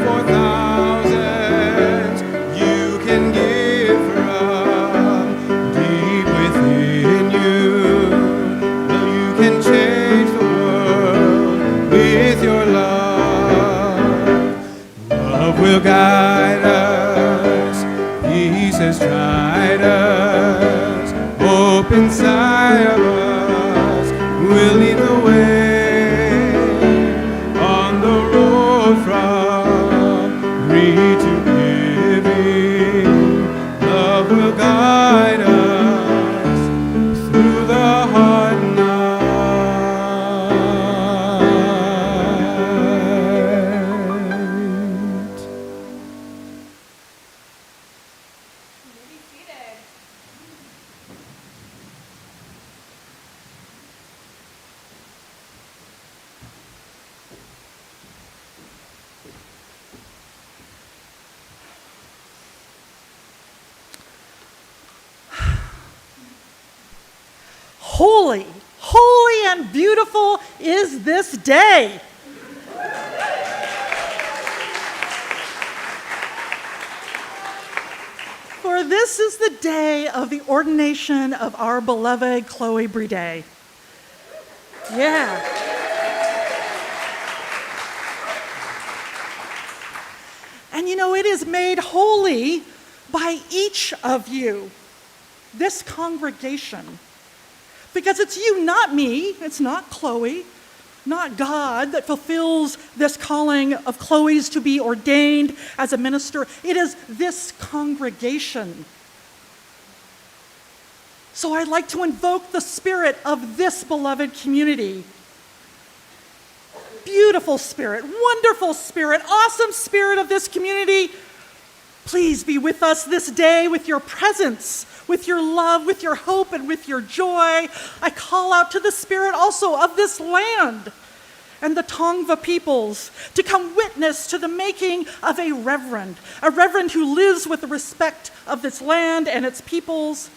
for thousands you can give from deep within you. Though you can change the world with your love. Love will guide us, peace has tried us, hope inside of us will lead the way. On the road from greed to giving, love will guide us through the hard night. Holy, holy and beautiful is this day. For this is the day of the ordination of our beloved Chloe Bride. Yeah. And you know, it is made holy by each of you, this congregation. Because it's you, not me. It's not Chloe, not God that fulfills this calling of Chloe's to be ordained as a minister. It is this congregation. So I'd like to invoke the spirit of this beloved community. Beautiful spirit, wonderful spirit, awesome spirit of this community. Please be with us this day with your presence, with your love, with your hope, and with your joy. I call out to the spirit also of this land and the Tongva peoples to come witness to the making of a reverend who lives with the respect of this land and its peoples.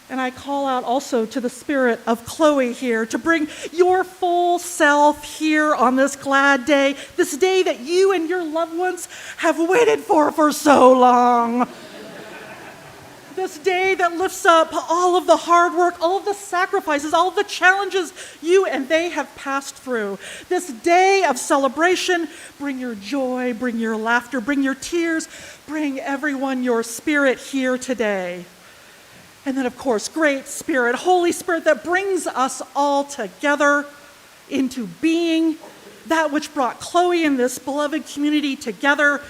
And I call out also to the spirit of Chloe here to bring your full self here on this glad day, this day that you and your loved ones have waited for so long. This day that lifts up all of the hard work, all of the sacrifices, all of the challenges you and they have passed through. This day of celebration, bring your joy, bring your laughter, bring your tears, bring everyone your spirit here today. And then, of course, great spirit, Holy Spirit that brings us all together into being, that which brought Chloe and this beloved community together.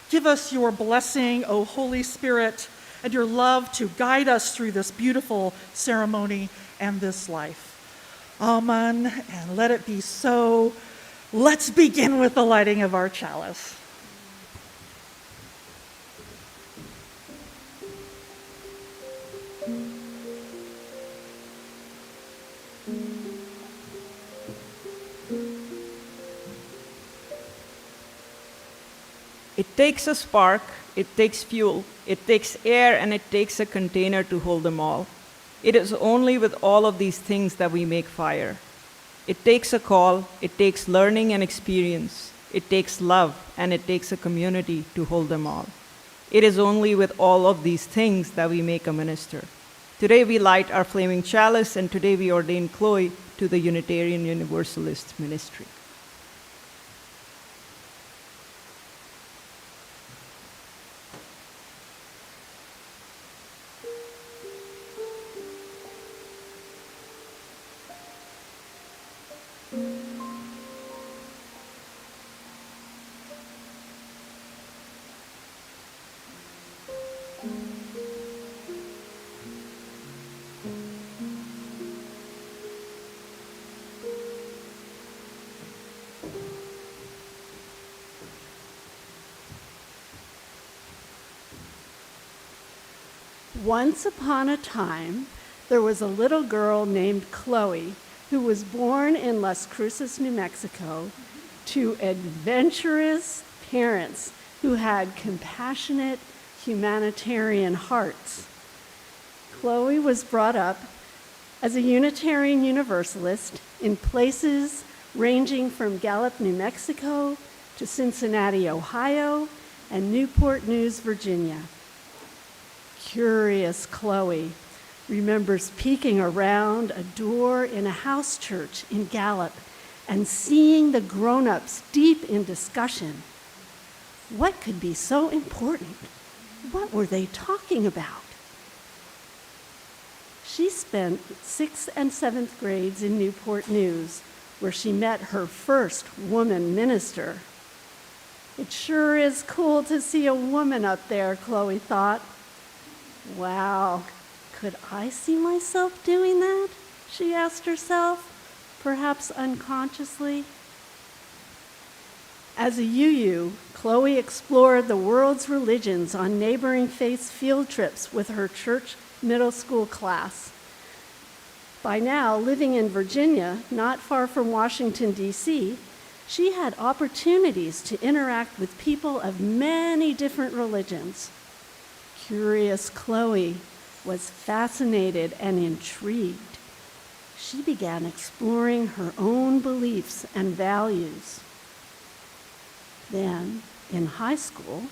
Give us your blessing, O Holy Spirit, and your love to guide us through this beautiful ceremony and this life. Amen, and let it be so. Let's begin with the lighting of our chalice. It takes a spark, it takes fuel, it takes air, and it takes a container to hold them all. It is only with all of these things that we make fire. It takes a call, it takes learning and experience, it takes love, and it takes a community to hold them all. It is only with all of these things that we make a minister. Today we light our flaming chalice, and today we ordain Chloe to the Unitarian Universalist ministry. Once upon a time, there was a little girl named Chloe who was born in Las Cruces, New Mexico, to adventurous parents who had compassionate humanitarian hearts. Chloe was brought up as a Unitarian Universalist in places ranging from Gallup, New Mexico, to Cincinnati, Ohio, and Newport News, Virginia. Curious Chloe remembers peeking around a door in a house church in Gallup and seeing the grown-ups deep in discussion. What could be so important? What were they talking about? She spent 6th and 7th grades in Newport News, where she met her first woman minister. It sure is cool to see a woman up there, Chloe thought. Wow, could I see myself doing that? She asked herself, perhaps unconsciously. As a UU, Chloe explored the world's religions on neighboring faiths field trips with her church middle school class. By now, living in Virginia, not far from Washington, D.C., she had opportunities to interact with people of many different religions. Curious Chloe was fascinated and intrigued. She began exploring her own beliefs and values. Then, in high school,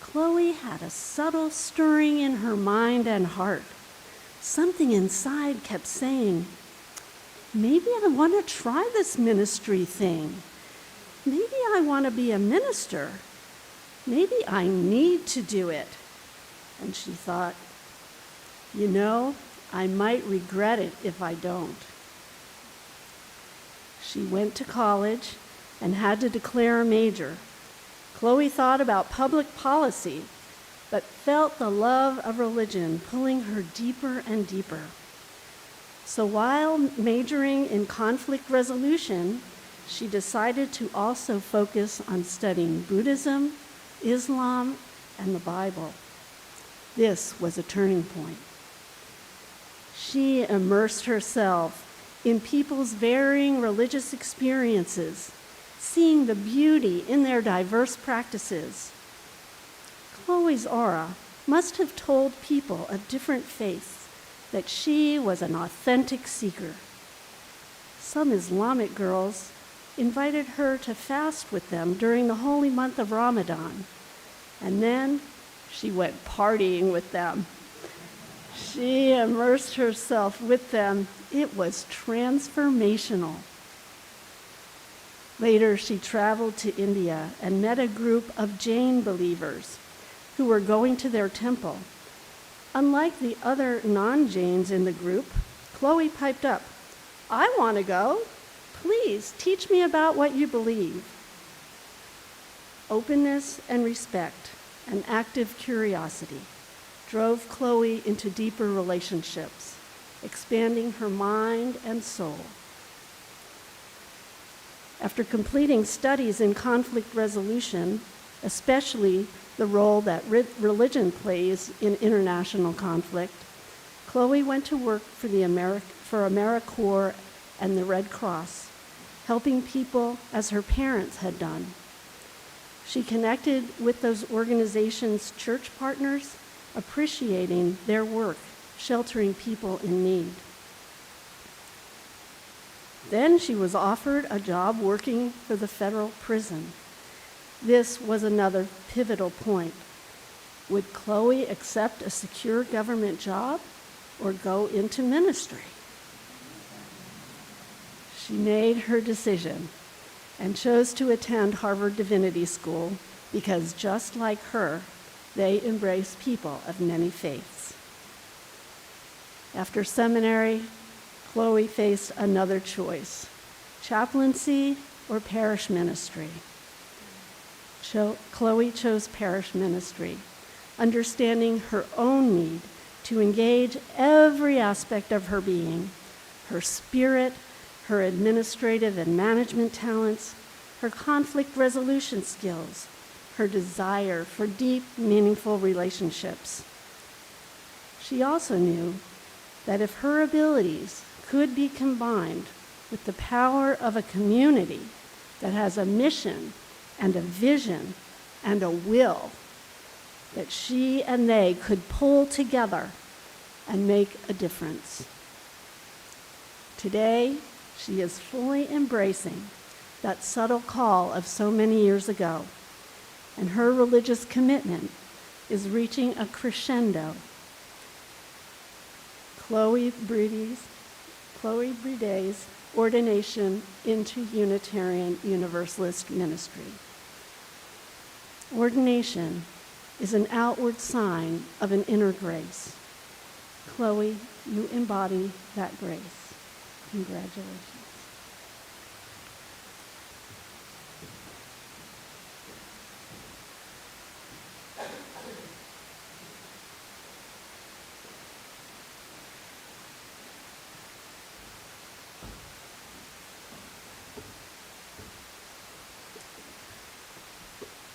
Chloe had a subtle stirring in her mind and heart. Something inside kept saying, maybe I want to try this ministry thing. Maybe I want to be a minister. Maybe I need to do it. And she thought, you know, I might regret it if I don't. She went to college and had to declare a major. Chloe thought about public policy, but felt the love of religion pulling her deeper and deeper. So while majoring in conflict resolution, she decided to also focus on studying Buddhism, Islam, and the Bible. This was a turning point. She immersed herself in people's varying religious experiences, seeing the beauty in their diverse practices. Chloe's aura must have told people of different faiths that she was an authentic seeker. Some Islamic girls invited her to fast with them during the holy month of Ramadan, and then she went partying with them. She immersed herself with them. It was transformational. Later, she traveled to India and met a group of Jain believers who were going to their temple. Unlike the other non-Jains in the group, Chloe piped up, I want to go. Please teach me about what you believe. Openness and respect and active curiosity drove Chloe into deeper relationships, expanding her mind and soul. After completing studies in conflict resolution, especially the role that religion plays in international conflict, Chloe went to work for AmeriCorps and the Red Cross, helping people as her parents had done. She connected with those organizations' church partners, appreciating their work, sheltering people in need. Then she was offered a job working for the federal prison. This was another pivotal point. Would Chloe accept a secure government job or go into ministry? She made her decision and chose to attend Harvard Divinity School because just like her, they embrace people of many faiths. After seminary, Chloe faced another choice, chaplaincy or parish ministry. Chloe chose parish ministry, understanding her own need to engage every aspect of her being, her spirit, her administrative and management talents, her conflict resolution skills, her desire for deep, meaningful relationships. She also knew that if her abilities could be combined with the power of a community that has a mission and a vision and a will, that she and they could pull together and make a difference. Today, she is fully embracing that subtle call of so many years ago. And her religious commitment is reaching a crescendo. Chloe Brede's ordination into Unitarian Universalist ministry. Ordination is an outward sign of an inner grace. Chloe, you embody that grace. Congratulations.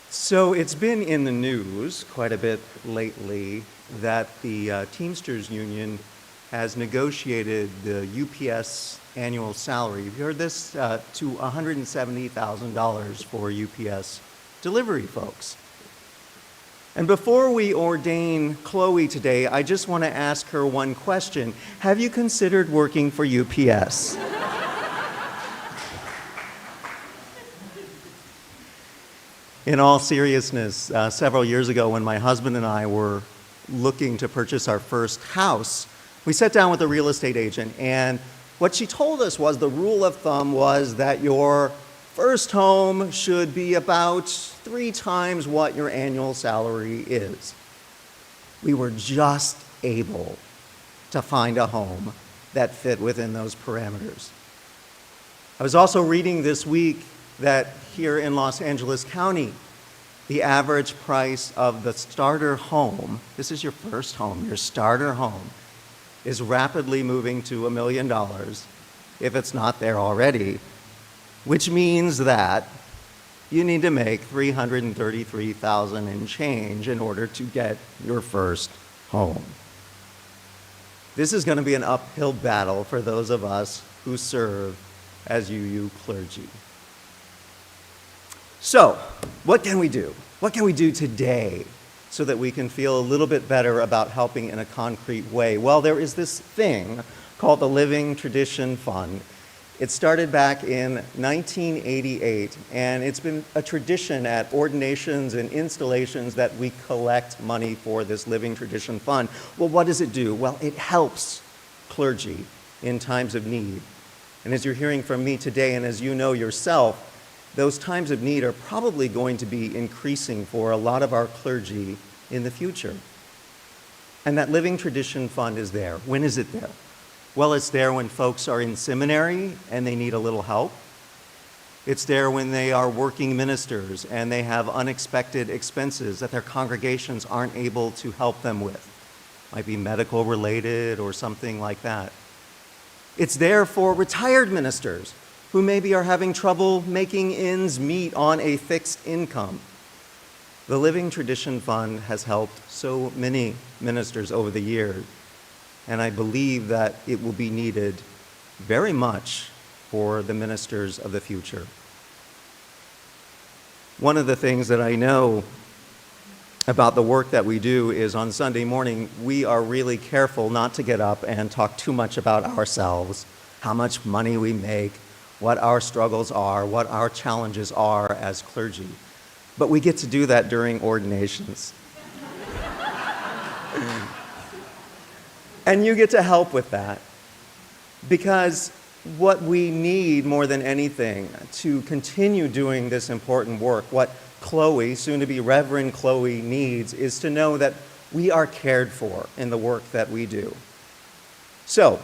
So it's been in the news quite a bit lately that the Teamsters Union has negotiated the UPS annual salary. You've heard this, to $170,000 for UPS delivery folks. And before we ordain Chloe today, I just want to ask her one question. Have you considered working for UPS? In all seriousness, several years ago when my husband and I were looking to purchase our first house, we sat down with a real estate agent, and what she told us was the rule of thumb was that your first home should be about 3 times what your annual salary is. We were just able to find a home that fit within those parameters. I was also reading this week that here in Los Angeles County, the average price of the starter home, this is your first home, your starter home, is rapidly moving to $1 million, if it's not there already, which means that you need to make $333,000 and change in order to get your first home. This is going to be an uphill battle for those of us who serve as UU clergy. So, what can we do? What can we do today so that we can feel a little bit better about helping in a concrete way? Well, there is this thing called the Living Tradition Fund. It started back in 1988, and it's been a tradition at ordinations and installations that we collect money for this Living Tradition Fund. Well, what does it do? Well, it helps clergy in times of need. And as you're hearing from me today, and as you know yourself, those times of need are probably going to be increasing for a lot of our clergy in the future. And that Living Tradition Fund is there. When is it there? Well, it's there when folks are in seminary and they need a little help. It's there when they are working ministers and they have unexpected expenses that their congregations aren't able to help them with. Might be medical related or something like that. It's there for retired ministers who maybe are having trouble making ends meet on a fixed income. The Living Tradition Fund has helped so many ministers over the years, and I believe that it will be needed very much for the ministers of the future. One of the things that I know about the work that we do is on Sunday morning, we are really careful not to get up and talk too much about ourselves, how much money we make, what our struggles are, what our challenges are as clergy. But we get to do that during ordinations. And you get to help with that. Because what we need more than anything to continue doing this important work, what Chloe, soon to be Reverend Chloe, needs is to know that we are cared for in the work that we do. So,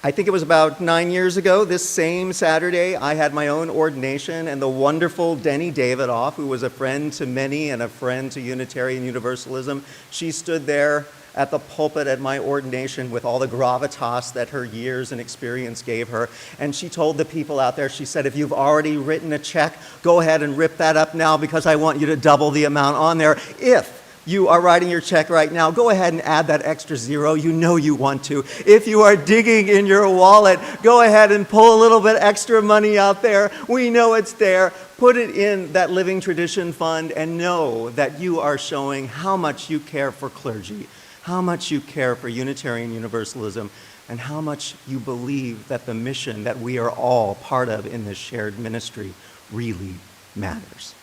I think it was about 9 years ago, this same Saturday, I had my own ordination, and the wonderful Denny Davidoff, who was a friend to many and a friend to Unitarian Universalism, she stood there at the pulpit at my ordination with all the gravitas that her years and experience gave her. And she told the people out there, she said, if you've already written a check, go ahead and rip that up now because I want you to double the amount on there. If you are writing your check right now, go ahead and add that extra zero. You know you want to. If you are digging in your wallet, go ahead and pull a little bit extra money out there. We know it's there. Put it in that Living Tradition Fund and know that you are showing how much you care for clergy, how much you care for Unitarian Universalism, and how much you believe that the mission that we are all part of in this shared ministry really matters.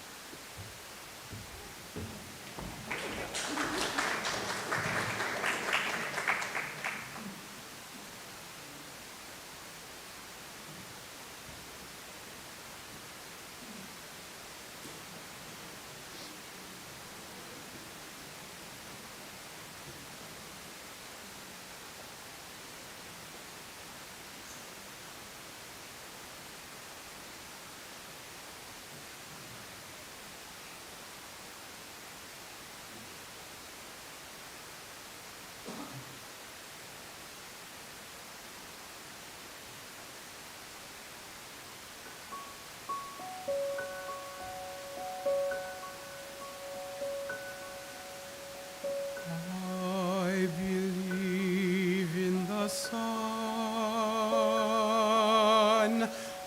I believe in the Son.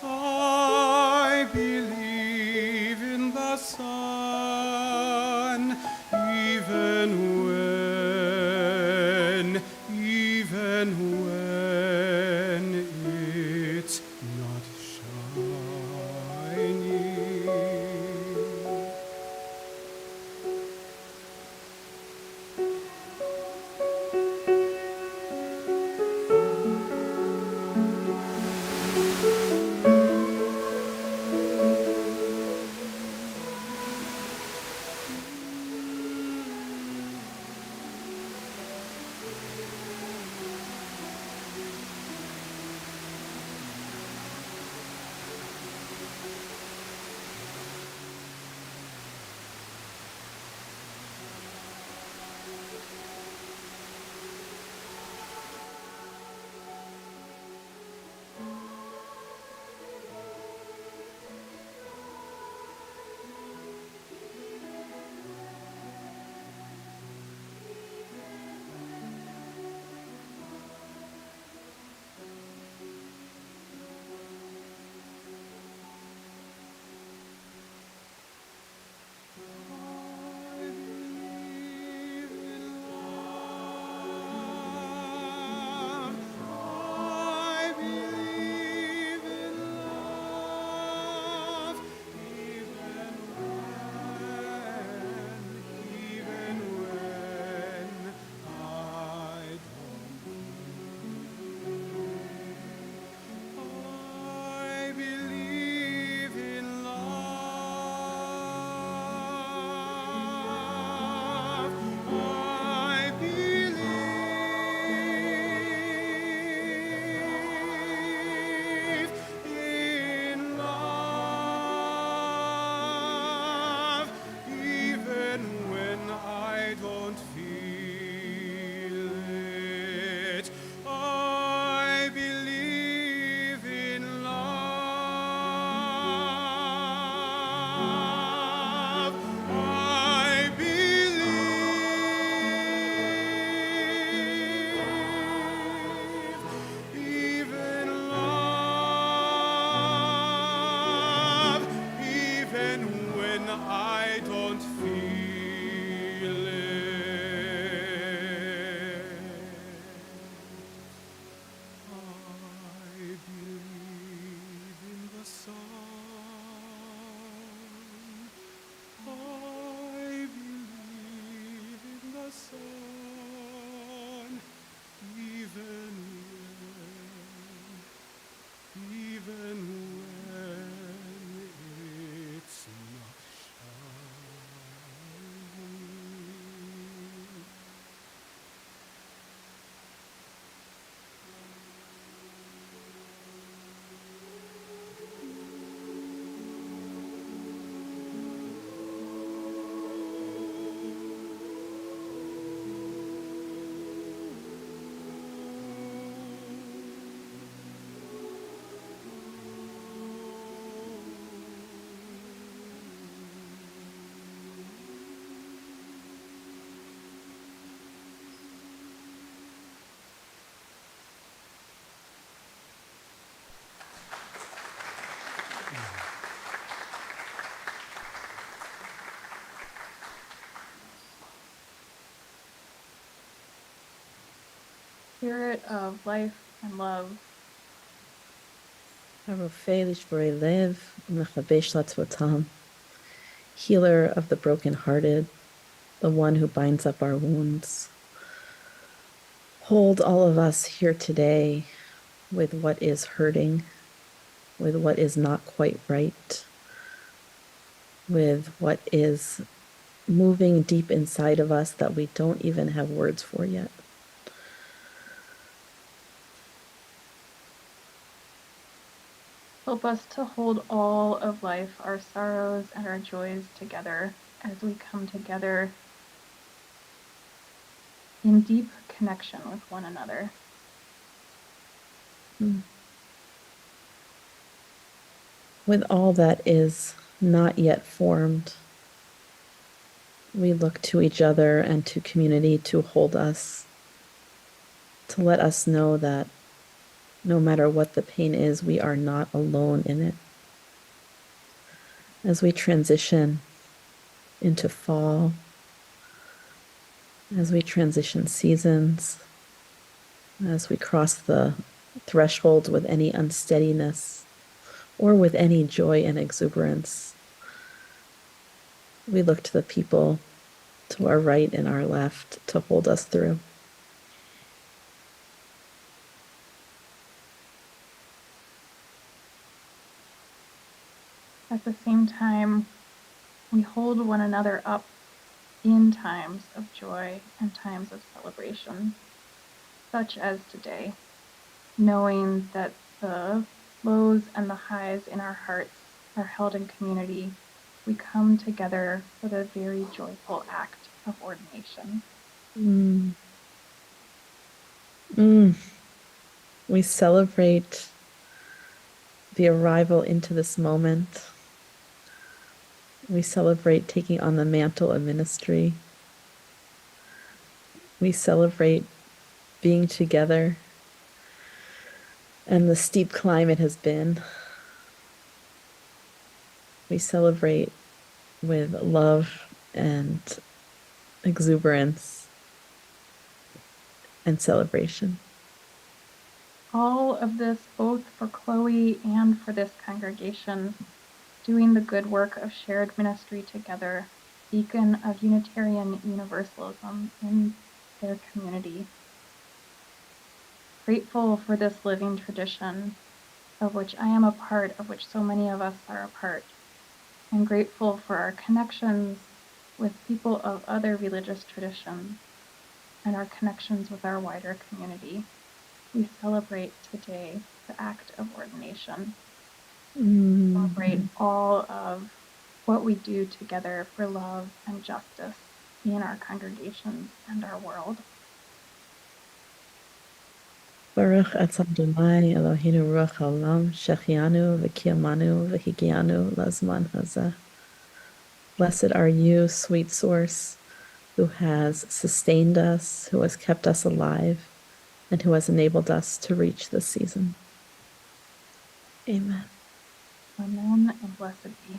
I believe in the Son. Even when it's not shining. I believe in love, even when I don't believe. I believe in love. I believe in love, even when I don't feel it. I believe in love. I believe even love, even when I don't feel it. I believe in the Son. I believe in the Son, even when it's not shining. Spirit of life and love. הרופא לשבורי לב ומחבש לעצמותם, healer of the brokenhearted, the one who binds up our wounds. Hold all of us here today with what is hurting, with what is not quite right, with what is moving deep inside of us that we don't even have words for yet. Help us to hold all of life, our sorrows and our joys together as we come together in deep connection with one another. With all that is not yet formed, we look to each other and to community to hold us, to let us know that no matter what the pain is, we are not alone in it. As we transition into fall, as we transition seasons, as we cross the threshold with any unsteadiness or with any joy and exuberance, we look to the people to our right and our left to hold us through. At the same time, we hold one another up in times of joy and times of celebration, such as today, knowing that the lows and the highs in our hearts are held in community. We come together for the very joyful act of ordination. We celebrate the arrival into this moment. We celebrate taking on the mantle of ministry. We celebrate being together and the steep climb it has been. We celebrate with love and exuberance and celebration. All of this both for Chloe and for this congregation, doing the good work of shared ministry together, beacon of Unitarian Universalism in their community. Grateful for this living tradition of which I am a part, of which so many of us are a part. I'm grateful for our connections with people of other religious traditions and our connections with our wider community. We celebrate today the act of ordination. Celebrate all of what we do together for love and justice in our congregations and our world. Baruch atzah Adonai Eloheinu ruach haolam shechianu v'kiyamanu v'higianu lazman hazeh. Blessed are you, sweet source, who has sustained us, who has kept us alive, and who has enabled us to reach this season. Amen. Amen and blessed be.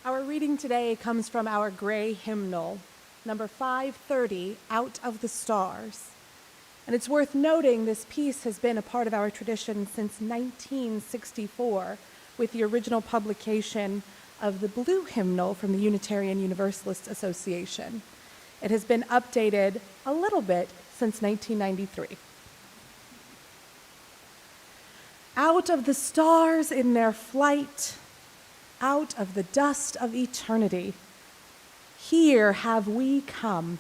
Our reading today comes from our gray hymnal, number 530, Out of the Stars. And it's worth noting this piece has been a part of our tradition since 1964, with the original publication of the blue hymnal from the Unitarian Universalist Association. It has been updated a little bit since 1993. Out of the stars in their flight, out of the dust of eternity, here have we come.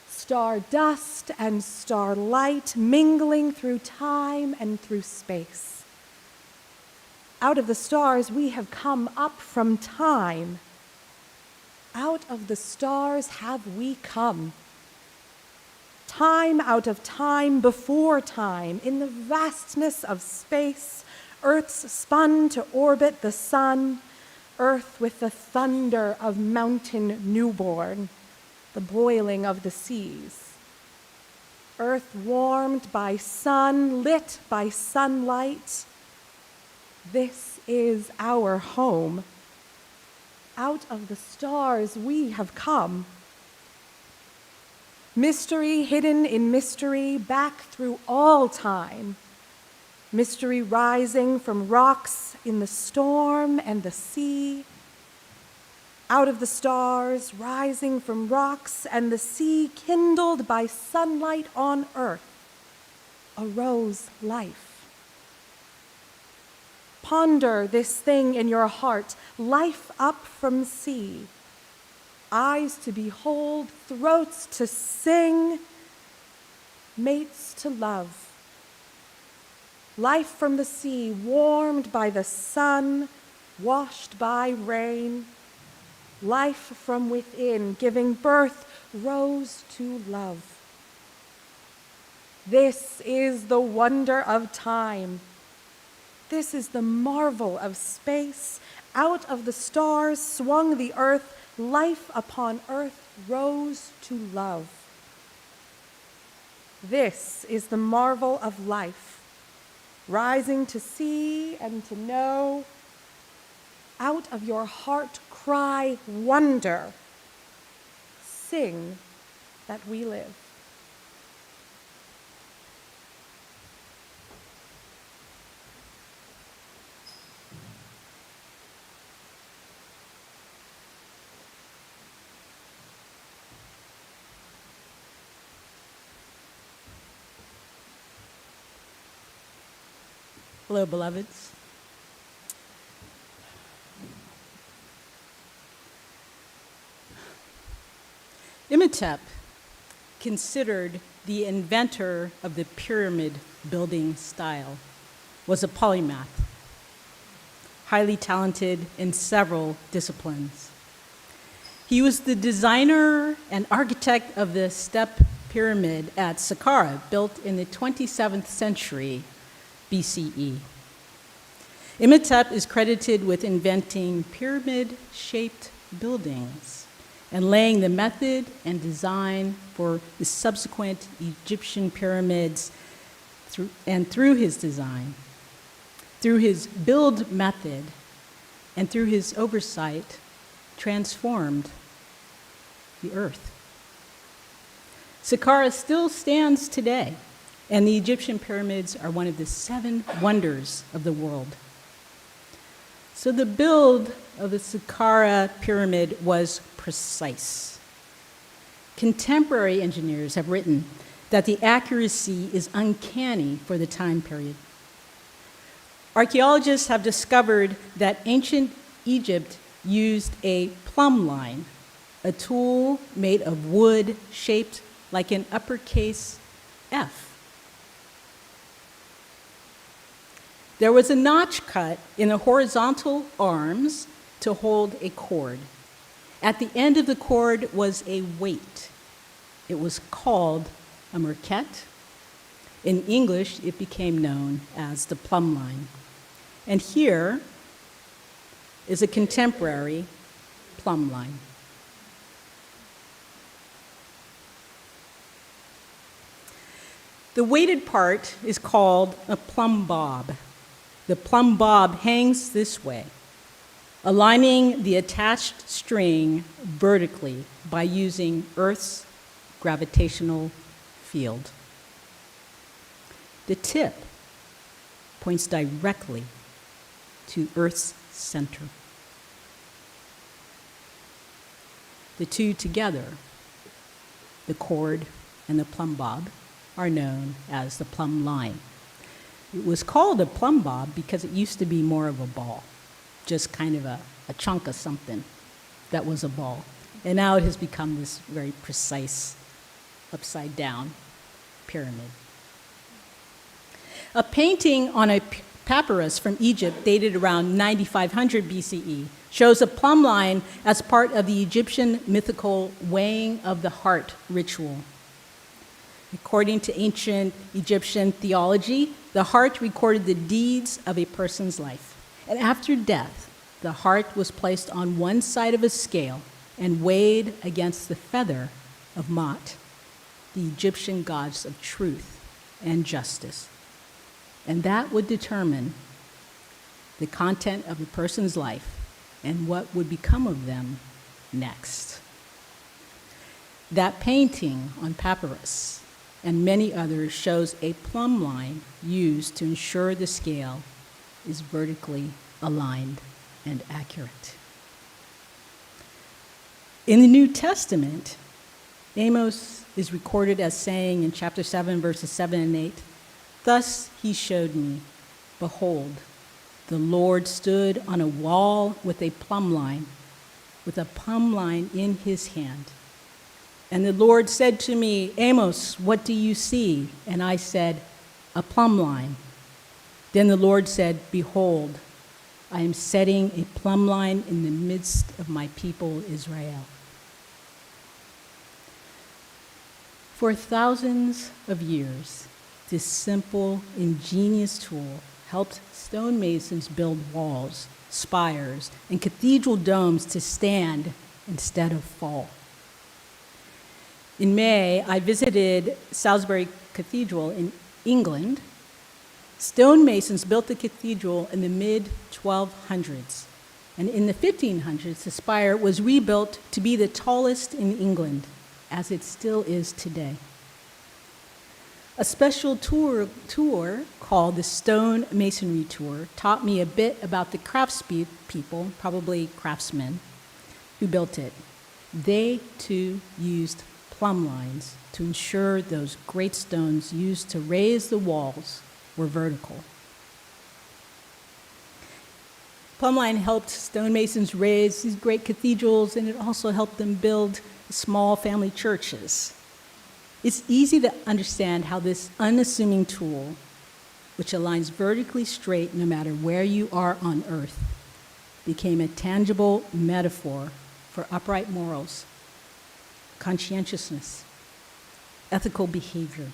Star dust and starlight mingling through time and through space. Out of the stars we have come up from time. Out of the stars have we come. Time out of time before time, in the vastness of space, Earth's spun to orbit the sun, Earth with the thunder of mountain newborn, the boiling of the seas. earth warmed by sun, lit by sunlight. This is our home. Out of the stars we have come. Mystery hidden in mystery, back through all time. Mystery rising from rocks in the storm and the sea. Out of the stars, rising from rocks and the sea, kindled by sunlight on earth, arose life. Ponder this thing in your heart, life up from sea. Eyes to behold, throats to sing, mates to love. Life from the sea, warmed by the sun, washed by rain. Life from within, giving birth, rose to love. This is the wonder of time. This is the marvel of space. Out of the stars swung the earth, life upon earth rose to love. This is the marvel of life, rising to see and to know. Out of your heart cry wonder. Sing that we live. Hello, beloveds. Imhotep, considered the inventor of the pyramid building style, was a polymath, highly talented in several disciplines. He was the designer and architect of the step pyramid at Saqqara, built in the 27th century BCE. Imhotep is credited with inventing pyramid-shaped buildings and laying the method and design for the subsequent Egyptian pyramids through his design, through his build method, and through his oversight, transformed the earth. Saqqara still stands today, and the Egyptian pyramids are one of the 7 wonders of the world. So the build of the Saqqara pyramid was precise. Contemporary engineers have written that the accuracy is uncanny for the time period. Archaeologists have discovered that ancient Egypt used a plumb line, a tool made of wood shaped like an uppercase F. There was a notch cut in the horizontal arms to hold a cord. At the end of the cord was a weight. It was called a merket. In English, it became known as the plumb line. And here is a contemporary plumb line. The weighted part is called a plumb bob. The plumb bob hangs this way, aligning the attached string vertically by using Earth's gravitational field. The tip points directly to Earth's center. The two together, the cord and the plumb bob, are known as the plumb line. It was called a plumb bob because it used to be more of a ball, just kind of a chunk of something that was a ball. And now it has become this very precise upside down pyramid. A painting on a papyrus from Egypt dated around 9500 BCE shows a plumb line as part of the Egyptian mythical weighing of the heart ritual. According to ancient Egyptian theology, the heart recorded the deeds of a person's life. And after death, the heart was placed on one side of a scale and weighed against the feather of Ma'at. the Egyptian gods of truth and justice. And that would determine the content of the person's life and what would become of them next. That painting on papyrus and many others shows a plumb line used to ensure the scale is vertically aligned and accurate. In the New Testament, Amos is recorded as saying in chapter 7, verses 7 and 8, "Thus he showed me, behold, the Lord stood on a wall with a plumb line in his hand. And the Lord said to me, Amos, what do you see? And I said, a plumb line. Then the Lord said, behold, I am setting a plumb line in the midst of my people Israel." For thousands of years, this simple, ingenious tool helped stonemasons build walls, spires, and cathedral domes to stand instead of fall. In May, I visited Salisbury Cathedral in England. Stonemasons built the cathedral in the mid-1200s, and in the 1500s, the spire was rebuilt to be the tallest in England, as it still is today. A special tour called the Stone Masonry Tour taught me a bit about the craftspeople, probably craftsmen, who built it. They, too, used plumb lines to ensure those great stones used to raise the walls were vertical. Plumb line helped stonemasons raise these great cathedrals, and it also helped them build small family churches. It's easy to understand how this unassuming tool, which aligns vertically straight no matter where you are on earth, became a tangible metaphor for upright morals, conscientiousness, ethical behavior.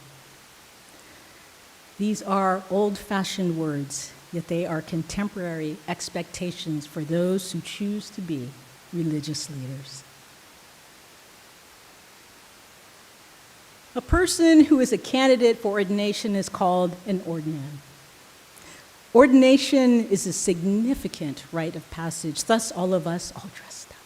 These are old-fashioned words, yet they are contemporary expectations for those who choose to be religious leaders. A person who is a candidate for ordination is called an ordinand. Ordination is a significant rite of passage, thus all of us all dressed up.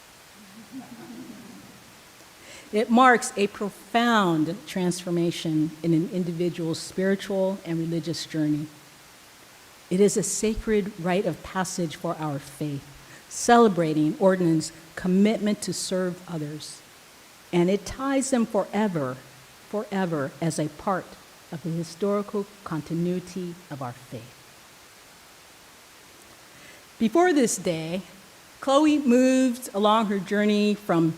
It marks a profound transformation in an individual's spiritual and religious journey. It is a sacred rite of passage for our faith, celebrating ordinands' commitment to serve others, and it ties them forever as a part of the historical continuity of our faith. Before this day, Chloe moved along her journey from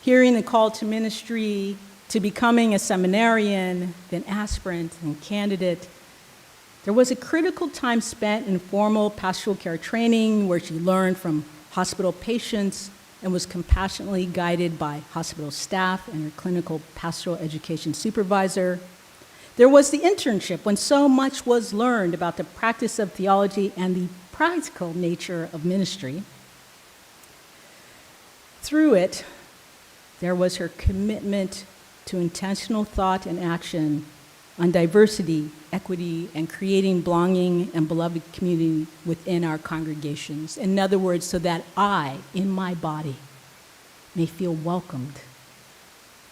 hearing the call to ministry to becoming a seminarian, then aspirant and candidate. There was a critical time spent in formal pastoral care training where she learned from hospital patients and was compassionately guided by hospital staff and her clinical pastoral education supervisor. There was the internship when so much was learned about the practice of theology and the practical nature of ministry. Through it, there was her commitment to intentional thought and action on diversity, equity, and creating belonging and beloved community within our congregations. In other words, so that I, in my body, may feel welcomed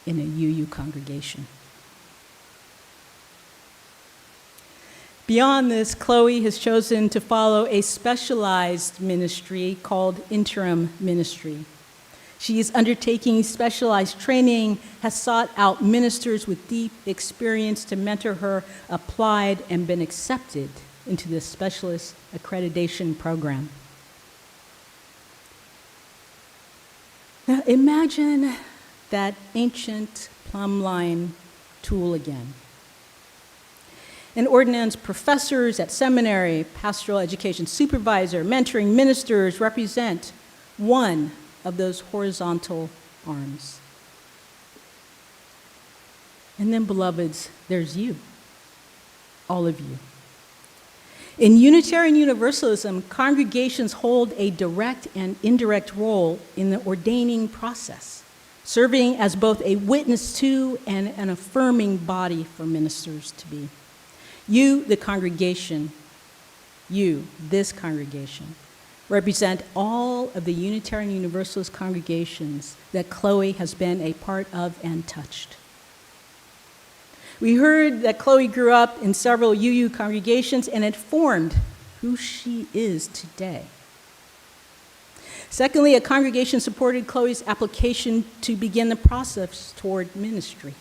in a UU congregation. Beyond this, Chloe has chosen to follow a specialized ministry called interim ministry. She is undertaking specialized training, has sought out ministers with deep experience to mentor her, applied, and been accepted into the specialist accreditation program. Now imagine that ancient plumb line tool again. An ordinance professors at seminary, pastoral education supervisor, mentoring ministers represent one of those horizontal arms. And then, beloveds, there's you, all of you. In Unitarian Universalism, congregations hold a direct and indirect role in the ordaining process. serving as both a witness to and an affirming body for ministers to be. You, the congregation, you, this congregation, represent all of the Unitarian Universalist congregations that Chloe has been a part of and touched. We heard that Chloe grew up in several UU congregations and it formed who she is today. Secondly, a congregation supported Chloe's application to begin the process toward ministry.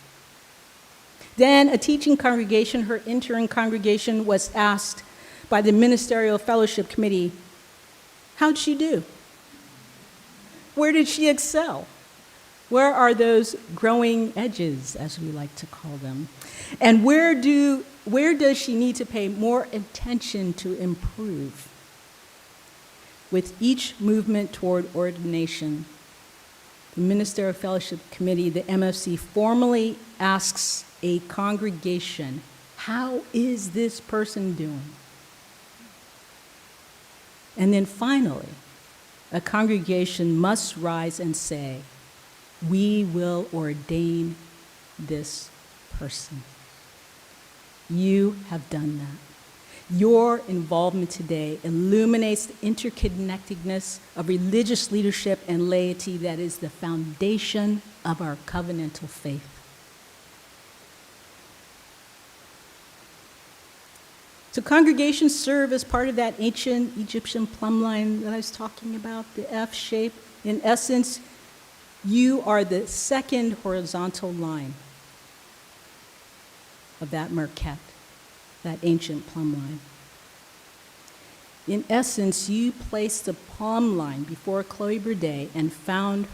Then a teaching congregation, her intern congregation, was asked by the Ministerial Fellowship Committee, how'd she do? Where did she excel? Where are those growing edges, as we like to call them? And where does she need to pay more attention to improve? With each movement toward ordination, the Ministerial Fellowship Committee, the MFC, formally asks a congregation, how is this person doing? And then finally, a congregation must rise and say, we will ordain this person. You have done that. Your involvement today illuminates the interconnectedness of religious leadership and laity that is the foundation of our covenantal faith. So congregations serve as part of that ancient Egyptian plumb line that I was talking about, the F shape. In essence, you are the second horizontal line of that merket, that ancient plumb line. In essence, you placed the plumb line before Chloe Berde and found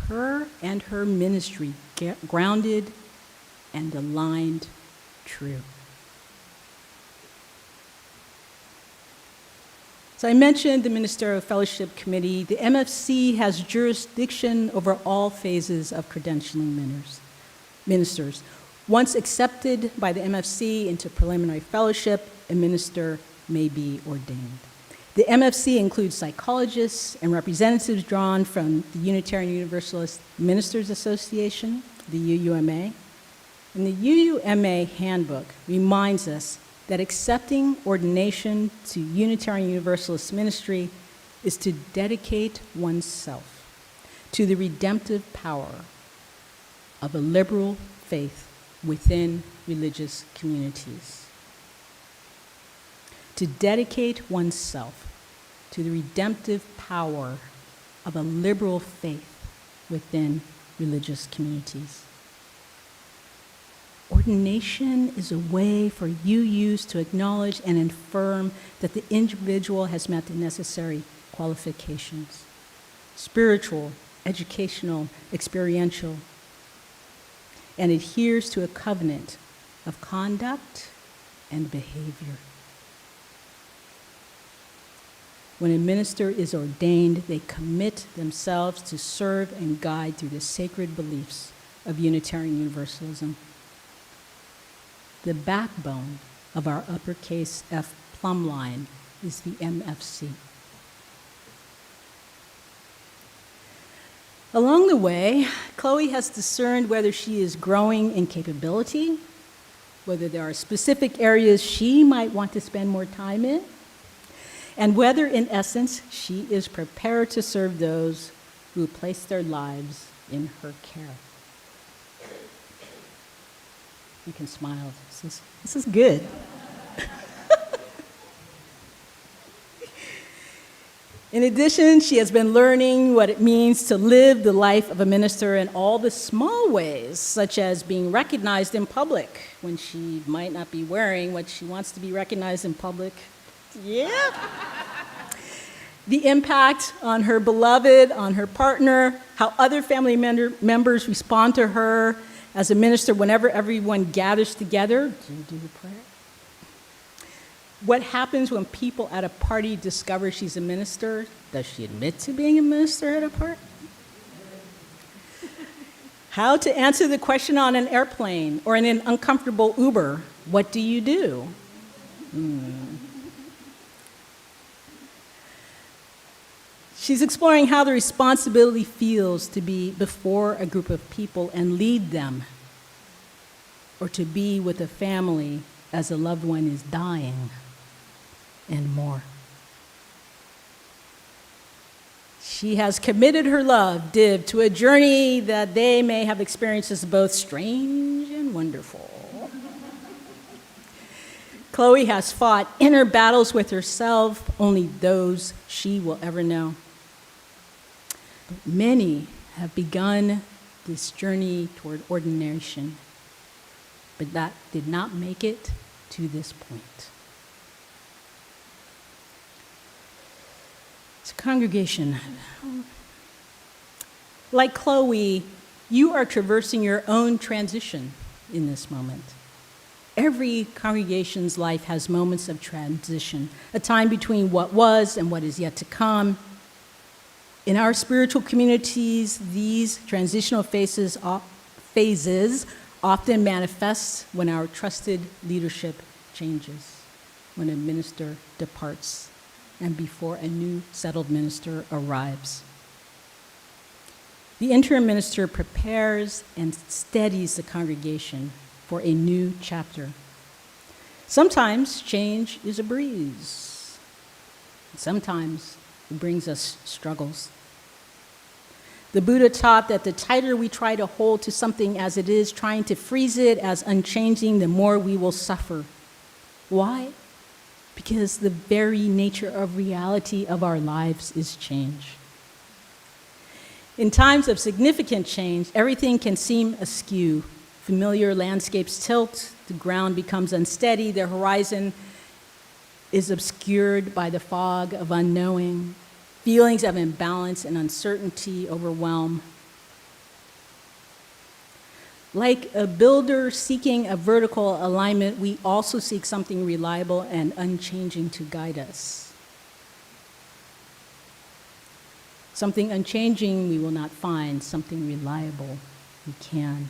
her and her ministry grounded and aligned true. So I mentioned the Ministerial Fellowship Committee. The MFC has jurisdiction over all phases of credentialing ministers. Once accepted by the MFC into preliminary fellowship, a minister may be ordained. The MFC includes psychologists and representatives drawn from the Unitarian Universalist Ministers Association, the UUMA. And the UUMA handbook reminds us that accepting ordination to Unitarian Universalist ministry is to dedicate oneself to the redemptive power of a liberal faith within religious communities. To dedicate oneself to the redemptive power of a liberal faith within religious communities. Ordination is a way for UUs to acknowledge and affirm that the individual has met the necessary qualifications: spiritual, educational, experiential, and adheres to a covenant of conduct and behavior. When a minister is ordained, they commit themselves to serve and guide through the sacred beliefs of Unitarian Universalism. The backbone of our uppercase F plumb line is the MFC. Along the way, Chloe has discerned whether she is growing in capability, whether there are specific areas she might want to spend more time in, and whether, in essence, she is prepared to serve those who place their lives in her care. You can smile. This is good. In addition, she has been learning what it means to live the life of a minister in all the small ways, such as being recognized in public when she might not be wearing what she wants to be recognized in public. Yeah. The impact on her beloved, on her partner, how other family members respond to her as a minister whenever everyone gathers together. Do you do the prayer? What happens when people at a party discover she's a minister? Does she admit to being a minister at a party? How to answer the question on an airplane or in an uncomfortable Uber. What do you do? She's exploring how the responsibility feels to be before a group of people and lead them, or to be with a family as a loved one is dying, and more. She has committed her love, Div, to a journey that they may have experienced as both strange and wonderful. Chloe has fought inner battles with herself, only those she will ever know. Many have begun this journey toward ordination, but that did not make it to this point. So, congregation, like Chloe, you are traversing your own transition in this moment. Every congregation's life has moments of transition, a time between what was and what is yet to come. In our spiritual communities, these transitional phases often manifest when our trusted leadership changes, when a minister departs, and before a new settled minister arrives. The interim minister prepares and steadies the congregation for a new chapter. Sometimes change is a breeze. Sometimes it brings us struggles. The Buddha taught that the tighter we try to hold to something as it is, trying to freeze it as unchanging, the more we will suffer. Why? Because the very nature of reality of our lives is change. In times of significant change, everything can seem askew. Familiar landscapes tilt, the ground becomes unsteady, the horizon is obscured by the fog of unknowing. Feelings of imbalance and uncertainty overwhelm. Like a builder seeking a vertical alignment, we also seek something reliable and unchanging to guide us. Something unchanging we will not find, something reliable we can.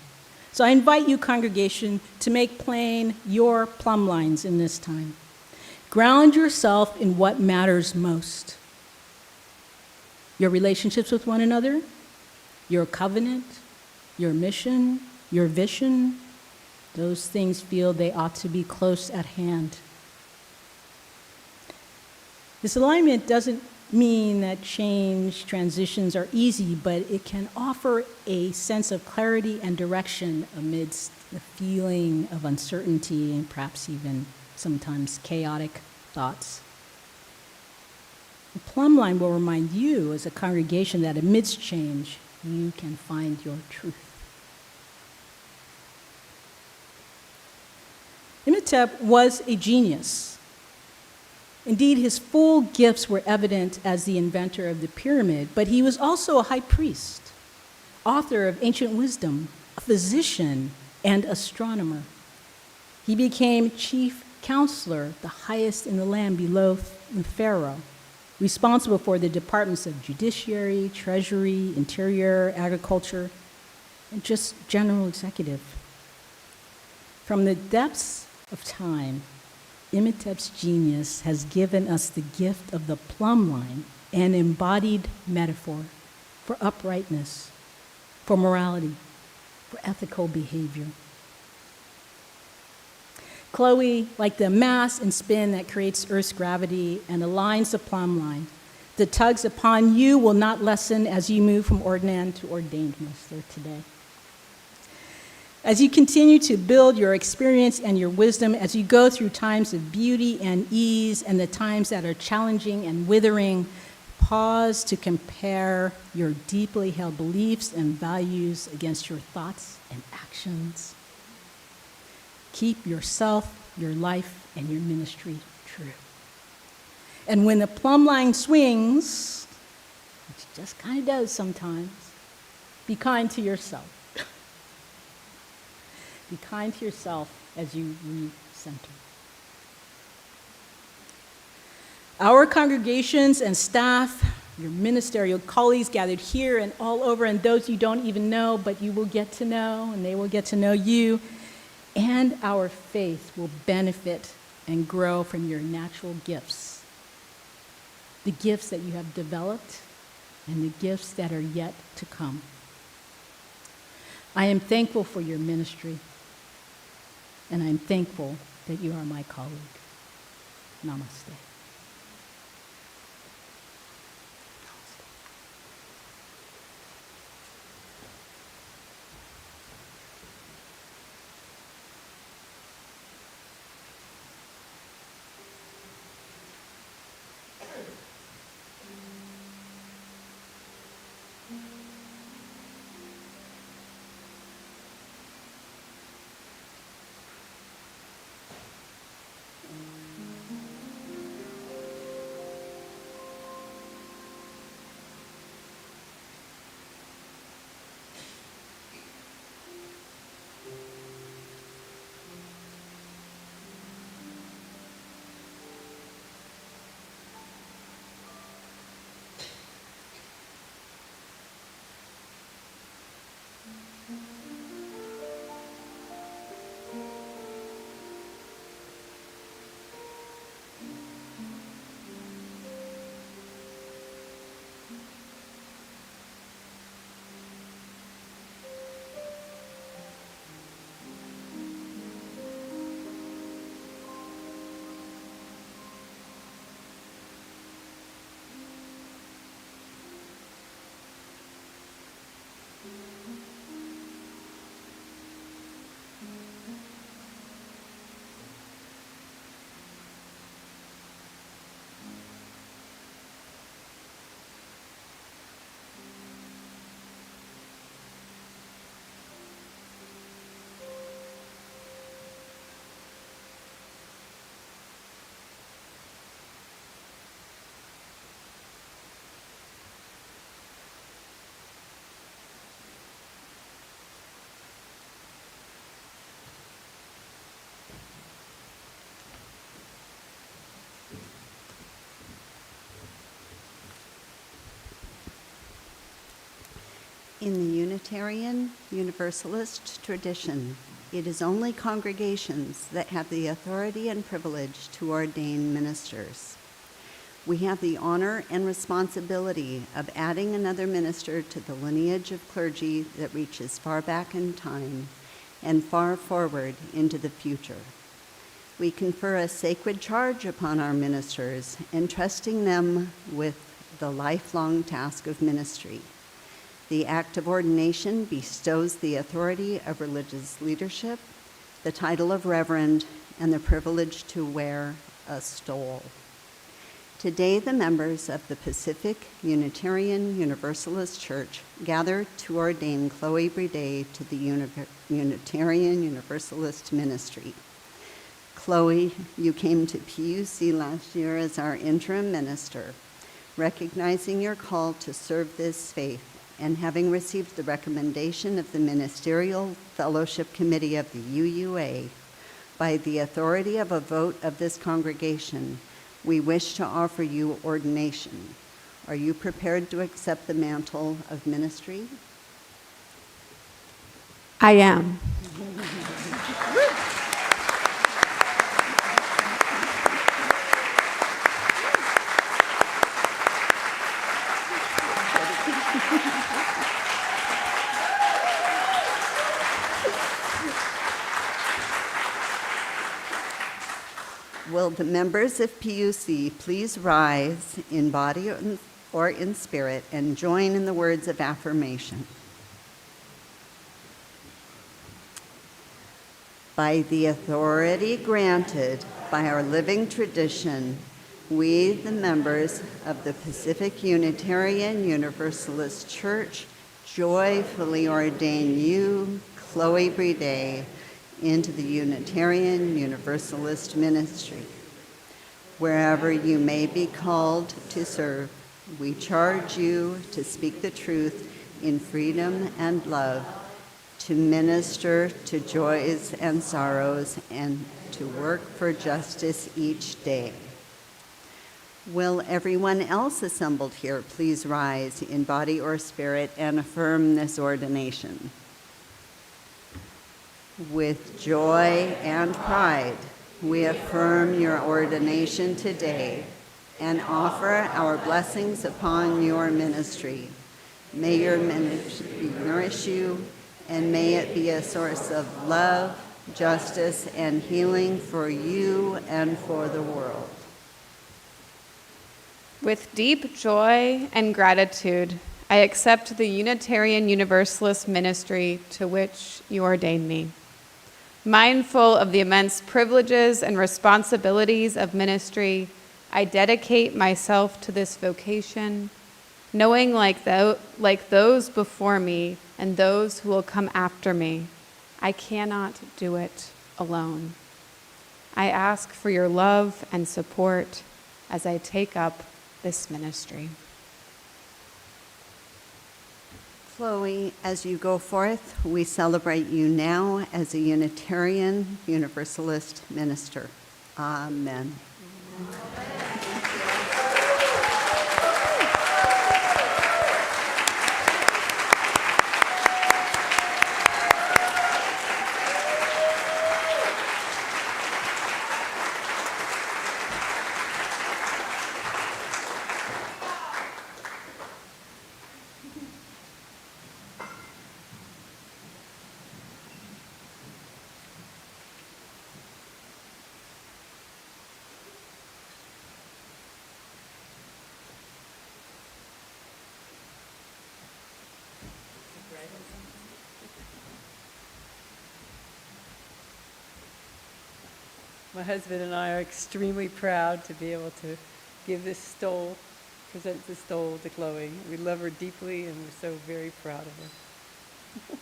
So I invite you, congregation, to make plain your plumb lines in this time. Ground yourself in what matters most. Your relationships with one another, your covenant, your mission, your vision, those things feel they ought to be close at hand. This alignment doesn't mean that change transitions are easy, but it can offer a sense of clarity and direction amidst the feeling of uncertainty and perhaps even sometimes chaotic thoughts. The plumb line will remind you as a congregation that amidst change, you can find your truth. Imhotep was a genius. Indeed, his full gifts were evident as the inventor of the pyramid, but he was also a high priest, author of ancient wisdom, a physician, and astronomer. He became chief counselor, the highest in the land below the pharaoh, responsible for the departments of judiciary, treasury, interior, agriculture, and just general executive. From the depths of time, Imhotep's genius has given us the gift of the plumb line, an embodied metaphor for uprightness, for morality, for ethical behavior. Chloe, like the mass and spin that creates Earth's gravity and aligns the plumb line, the tugs upon you will not lessen as you move from ordinand to ordained minister today. As you continue to build your experience and your wisdom, as you go through times of beauty and ease and the times that are challenging and withering, pause to compare your deeply held beliefs and values against your thoughts and actions. Keep yourself, your life, and your ministry true. And when the plumb line swings, which it just kind of does sometimes, be kind to yourself. Be kind to yourself as you recenter. Our congregations and staff, your ministerial colleagues gathered here and all over, and those you don't even know, but you will get to know, and they will get to know you, and our faith will benefit and grow from your natural gifts. The gifts that you have developed and the gifts that are yet to come. I am thankful for your ministry, and I'm thankful that you are my colleague. Namaste. In the Unitarian Universalist tradition, it is only congregations that have the authority and privilege to ordain ministers. We have the honor and responsibility of adding another minister to the lineage of clergy that reaches far back in time and far forward into the future. We confer a sacred charge upon our ministers, entrusting them with the lifelong task of ministry. The act of ordination bestows the authority of religious leadership, the title of reverend, and the privilege to wear a stole. Today, the members of the Pacific Unitarian Universalist Church gather to ordain Chloe Brede to the Unitarian Universalist ministry. Chloe, you came to PUC last year as our interim minister. Recognizing your call to serve this faith, and having received the recommendation of the Ministerial Fellowship Committee of the UUA, by the authority of a vote of this congregation, we wish to offer you ordination. Are you prepared to accept the mantle of ministry? I am. Will the members of PUC please rise in body or in spirit and join in the words of affirmation? By the authority granted by our living tradition, we, the members of the Pacific Unitarian Universalist Church, joyfully ordain you, Chloe Brede, into the Unitarian Universalist ministry. Wherever you may be called to serve, we charge you to speak the truth in freedom and love, to minister to joys and sorrows, and to work for justice each day. Will everyone else assembled here please rise in body or spirit and affirm this ordination? With joy and pride, we affirm your ordination today, and offer our blessings upon your ministry. May your ministry nourish you, and may it be a source of love, justice, and healing for you and for the world. With deep joy and gratitude, I accept the Unitarian Universalist ministry to which you ordain me. Mindful of the immense privileges and responsibilities of ministry, I dedicate myself to this vocation, knowing like those before me and those who will come after me, I cannot do it alone. I ask for your love and support as I take up this ministry. Chloe, as you go forth, we celebrate you now as a Unitarian Universalist minister. Amen. My husband and I are extremely proud to be able to give this stole, present this stole to Chloe. We love her deeply and we're so very proud of her.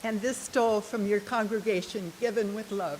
And this stole from your congregation, given with love.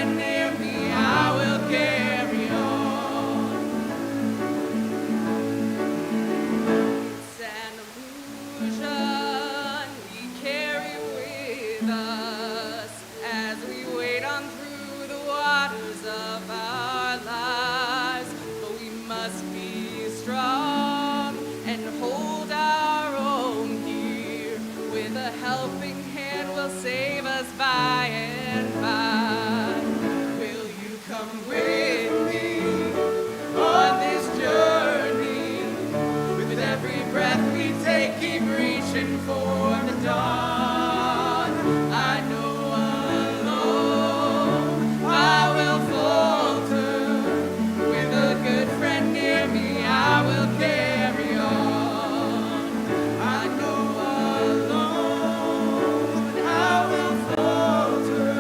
Near me, I will carry on. with us as we wade on through the waters of our lives. But we must be strong and hold our own here. With a helping hand will save us by and by. Will you come with me on this journey? With every breath we take, keep reaching for the dawn. I know alone I will falter. With a good friend near me, I will carry on. I know alone I will falter.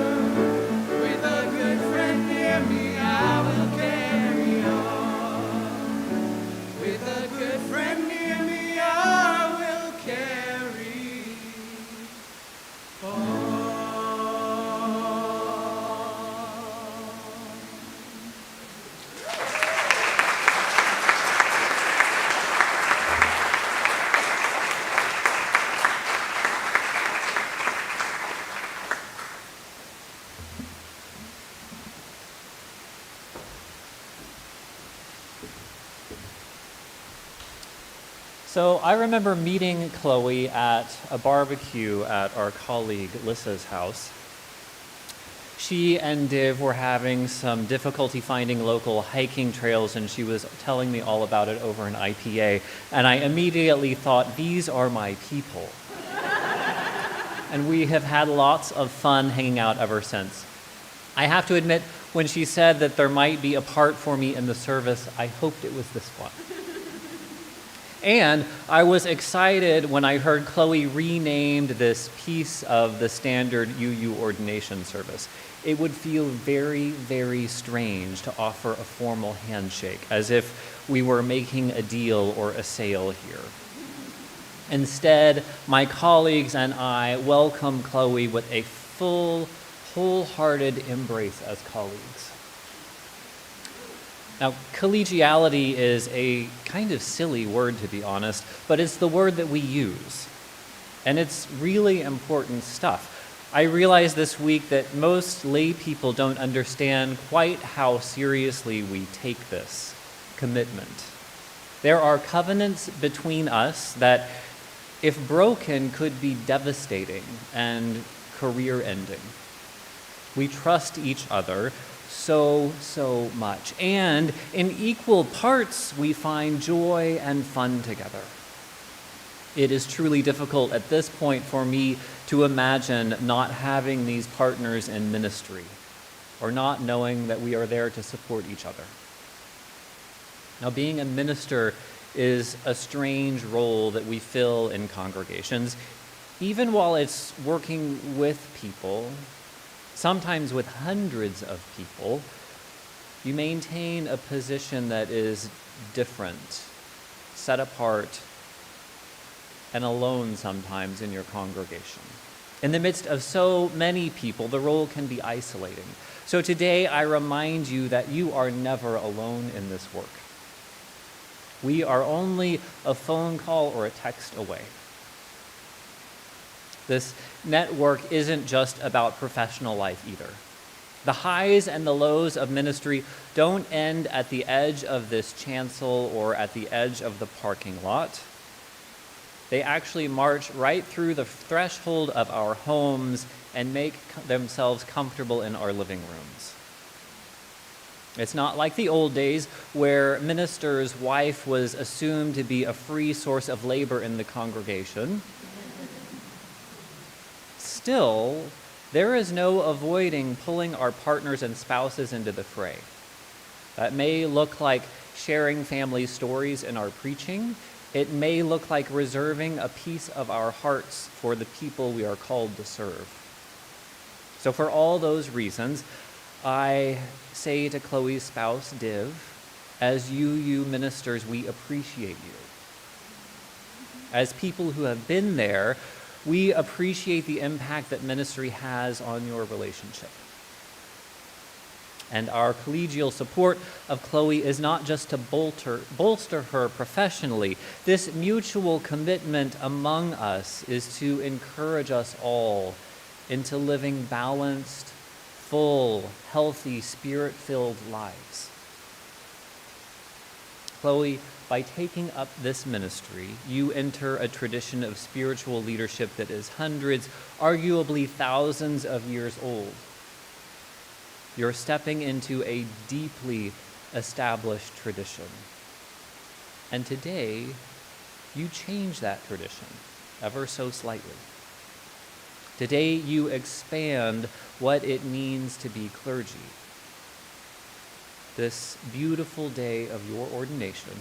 With a good friend near me, I will carry on. With a good friend near me, I will carry on. So I remember meeting Chloe at a barbecue at our colleague Lissa's house. She and Div were having some difficulty finding local hiking trails, and she was telling me all about it over an IPA, and I immediately thought, these are my people. And we have had lots of fun hanging out ever since. I have to admit, when she said that there might be a part for me in the service, I hoped it was this one. And I was excited when I heard Chloe renamed this piece of the standard UU ordination service. It would feel very, very strange to offer a formal handshake, as if we were making a deal or a sale here. Instead, my colleagues and I welcome Chloe with a full, wholehearted embrace as colleagues. Now, collegiality is a kind of silly word, to be honest, but it's the word that we use. And it's really important stuff. I realized this week that most lay people don't understand quite how seriously we take this commitment. There are covenants between us that, if broken, could be devastating and career-ending. We trust each other so much. And in equal parts, we find joy and fun together. It is truly difficult at this point for me to imagine not having these partners in ministry, or not knowing that we are there to support each other. Now, being a minister is a strange role that we fill in congregations, even while it's working with people. Sometimes with hundreds of people, you maintain a position that is different, set apart, and alone sometimes in your congregation. In the midst of so many people, the role can be isolating. So today I remind you that you are never alone in this work. We are only a phone call or a text away. This network isn't just about professional life either. The highs and the lows of ministry don't end at the edge of this chancel or at the edge of the parking lot. They actually march right through the threshold of our homes and make themselves comfortable in our living rooms. It's not like the old days where minister's wife was assumed to be a free source of labor in the congregation. Still, there is no avoiding pulling our partners and spouses into the fray. That may look like sharing family stories in our preaching. It may look like reserving a piece of our hearts for the people we are called to serve. So for all those reasons, I say to Chloe's spouse, Div, as UU ministers, we appreciate you. As people who have been there, we appreciate the impact that ministry has on your relationship. And our collegial support of Chloe is not just to bolster her professionally. This mutual commitment among us is to encourage us all into living balanced, full, healthy, spirit-filled lives. Chloe, by taking up this ministry, you enter a tradition of spiritual leadership that is hundreds, arguably thousands of years old. You're stepping into a deeply established tradition. And today, you change that tradition ever so slightly. Today, you expand what it means to be clergy. This beautiful day of your ordination,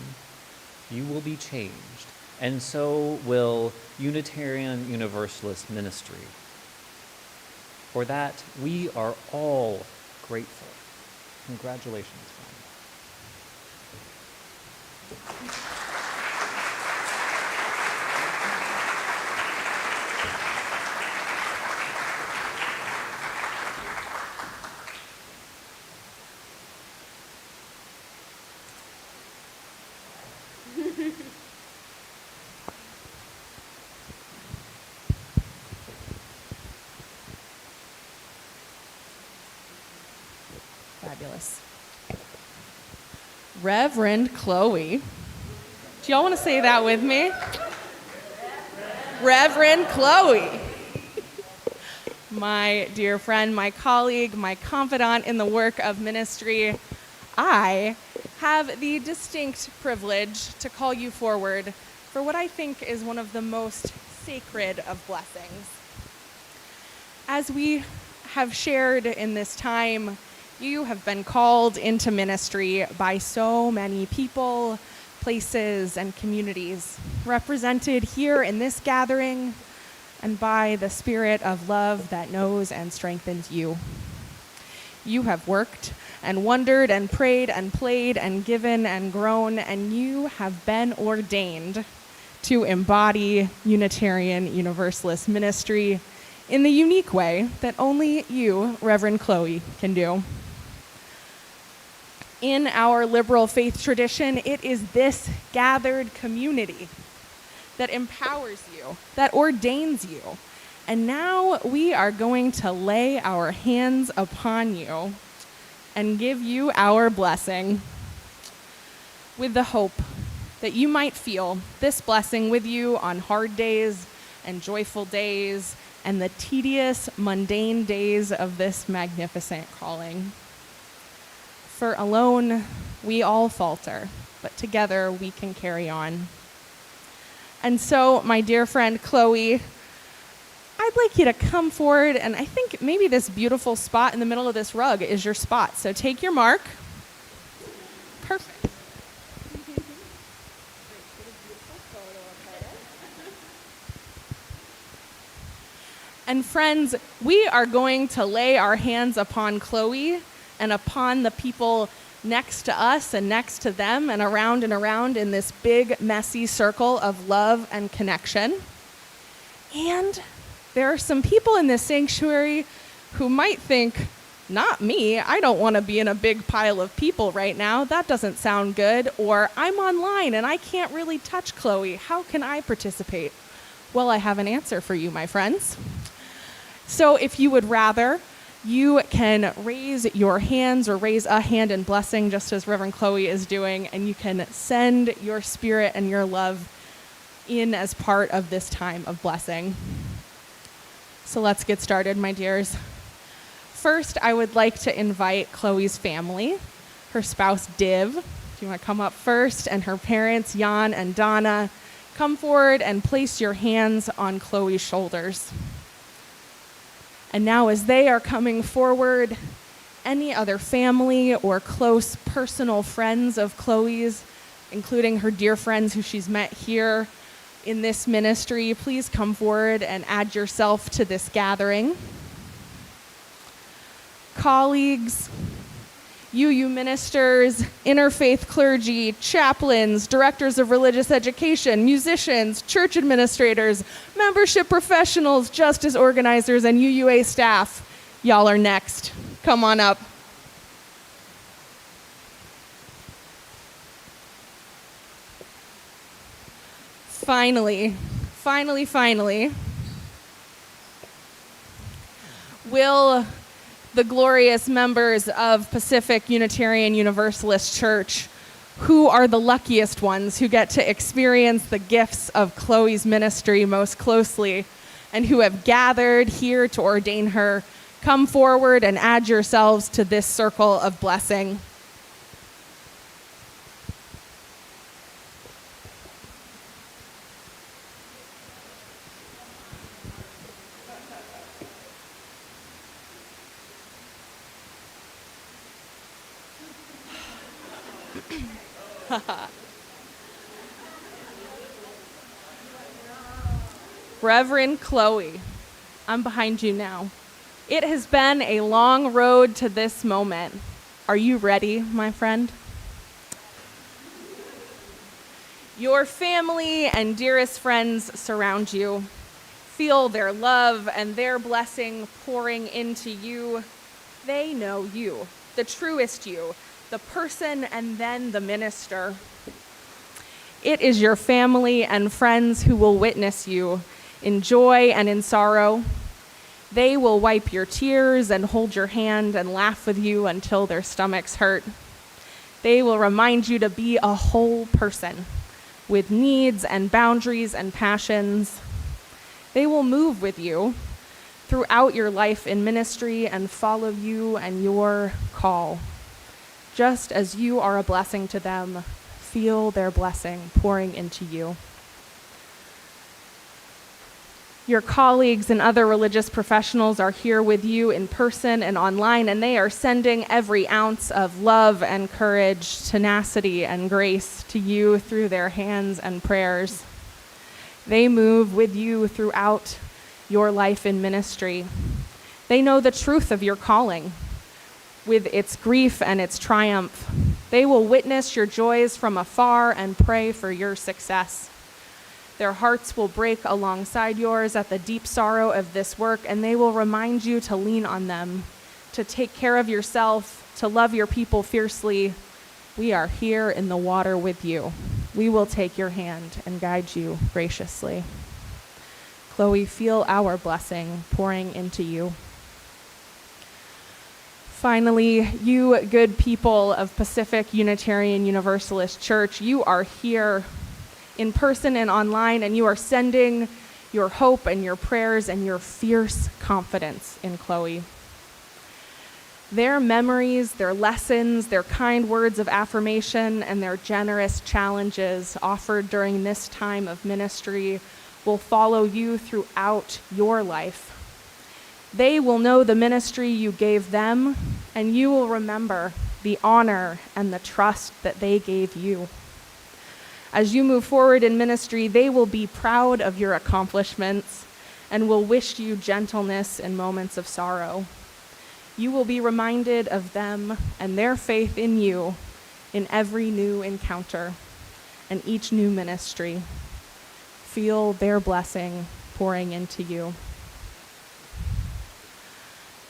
you will be changed, and so will Unitarian Universalist ministry. For that, we are all grateful. Congratulations, friend. Fabulous. Reverend Chloe. Do y'all want to say that with me? Reverend Chloe. My dear friend, my colleague, my confidant in the work of ministry, I have the distinct privilege to call you forward for what I think is one of the most sacred of blessings. As we have shared in this time, you have been called into ministry by so many people, places, and communities represented here in this gathering and by the spirit of love that knows and strengthens you. You have worked and wondered and prayed and played and given and grown, and you have been ordained to embody Unitarian Universalist ministry in the unique way that only you, Reverend Chloe, can do. In our liberal faith tradition, it is this gathered community that empowers you, that ordains you. And now we are going to lay our hands upon you and give you our blessing with the hope that you might feel this blessing with you on hard days and joyful days and the tedious, mundane days of this magnificent calling. For alone, we all falter, but together we can carry on. And so, my dear friend Chloe, I'd like you to come forward, and I think maybe this beautiful spot in the middle of this rug is your spot. So take your mark. Perfect. And friends, we are going to lay our hands upon Chloe and upon the people next to us and next to them and around in this big, messy circle of love and connection. And there are some people in this sanctuary who might think, not me, I don't want to be in a big pile of people right now. That doesn't sound good. Or I'm online and I can't really touch Chloe. How can I participate? Well, I have an answer for you, my friends. So if you would rather, you can raise your hands or raise a hand in blessing, just as Reverend Chloe is doing, and you can send your spirit and your love in as part of this time of blessing. So let's get started, my dears. First, I would like to invite Chloe's family, her spouse, Div. If you want to come up first, and her parents, Jan and Donna, come forward and place your hands on Chloe's shoulders. And now as they are coming forward, any other family or close personal friends of Chloe's, including her dear friends who she's met here in this ministry, please come forward and add yourself to this gathering. Colleagues, UU ministers, interfaith clergy, chaplains, directors of religious education, musicians, church administrators, membership professionals, justice organizers, and UUA staff. Y'all are next. Come on up. Finally, will the glorious members of Pacific Unitarian Universalist Church, who are the luckiest ones who get to experience the gifts of Chloe's ministry most closely and who have gathered here to ordain her, come forward and add yourselves to this circle of blessing. Reverend Chloe, I'm behind you now. It has been a long road to this moment. Are you ready, my friend? Your family and dearest friends surround you. Feel their love and their blessing pouring into you. They know you, the truest you, the person and then the minister. It is your family and friends who will witness you in joy and in sorrow. They will wipe your tears and hold your hand and laugh with you until their stomachs hurt. They will remind you to be a whole person with needs and boundaries and passions. They will move with you throughout your life in ministry and follow you and your call. Just as you are a blessing to them, feel their blessing pouring into you. Your colleagues and other religious professionals are here with you in person and online, and they are sending every ounce of love and courage, tenacity and grace to you through their hands and prayers. They move with you throughout your life in ministry. They know the truth of your calling, with its grief and its triumph. They will witness your joys from afar and pray for your success. Their hearts will break alongside yours at the deep sorrow of this work, and they will remind you to lean on them, to take care of yourself, to love your people fiercely. We are here in the water with you. We will take your hand and guide you graciously. Chloe, feel our blessing pouring into you. Finally, you good people of Pacific Unitarian Universalist Church, you are here in person and online, and you are sending your hope and your prayers and your fierce confidence in Chloe. Their memories, their lessons, their kind words of affirmation, and their generous challenges offered during this time of ministry will follow you throughout your life. They will know the ministry you gave them, and you will remember the honor and the trust that they gave you. As you move forward in ministry, they will be proud of your accomplishments and will wish you gentleness in moments of sorrow. You will be reminded of them and their faith in you in every new encounter and each new ministry. Feel their blessing pouring into you.